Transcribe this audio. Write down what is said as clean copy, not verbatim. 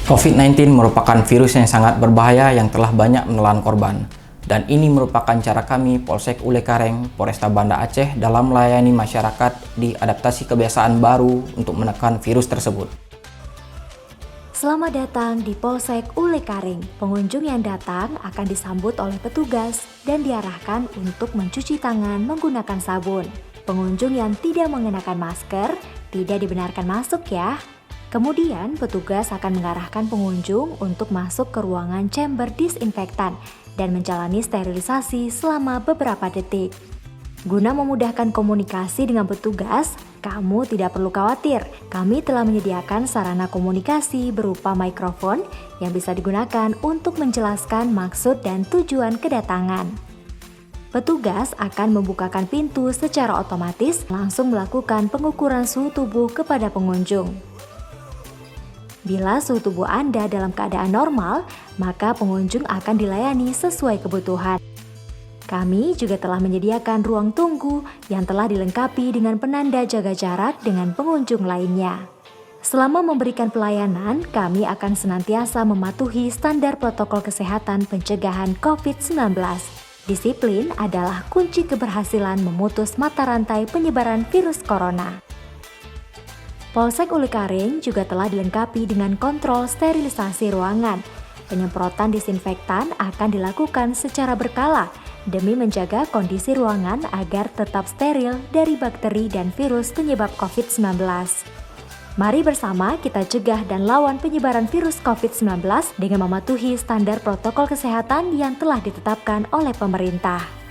COVID-19 merupakan virus yang sangat berbahaya yang telah banyak menelan korban. Dan ini merupakan cara kami, Polsek Ule Kareng, Polresta Banda Aceh dalam melayani masyarakat di adaptasi kebiasaan baru untuk menekan virus tersebut. Selamat datang di Polsek Ule Kareng. Pengunjung yang datang akan disambut oleh petugas dan diarahkan untuk mencuci tangan menggunakan sabun. Pengunjung yang tidak mengenakan masker tidak dibenarkan masuk ya. Kemudian petugas akan mengarahkan pengunjung untuk masuk ke ruangan chamber disinfektan dan menjalani sterilisasi selama beberapa detik. Guna memudahkan komunikasi dengan petugas, kamu tidak perlu khawatir. Kami telah menyediakan sarana komunikasi berupa mikrofon yang bisa digunakan untuk menjelaskan maksud dan tujuan kedatangan. Petugas akan membukakan pintu secara otomatis, langsung melakukan pengukuran suhu tubuh kepada pengunjung. Bila suhu tubuh Anda dalam keadaan normal, maka pengunjung akan dilayani sesuai kebutuhan. Kami juga telah menyediakan ruang tunggu yang telah dilengkapi dengan penanda jaga jarak dengan pengunjung lainnya. Selama memberikan pelayanan, kami akan senantiasa mematuhi standar protokol kesehatan pencegahan COVID-19. Disiplin adalah kunci keberhasilan memutus mata rantai penyebaran virus corona. Polsek Ule Kareng juga telah dilengkapi dengan kontrol sterilisasi ruangan. Penyemprotan disinfektan akan dilakukan secara berkala demi menjaga kondisi ruangan agar tetap steril dari bakteri dan virus penyebab COVID-19. Mari bersama kita cegah dan lawan penyebaran virus COVID-19 dengan mematuhi standar protokol kesehatan yang telah ditetapkan oleh pemerintah.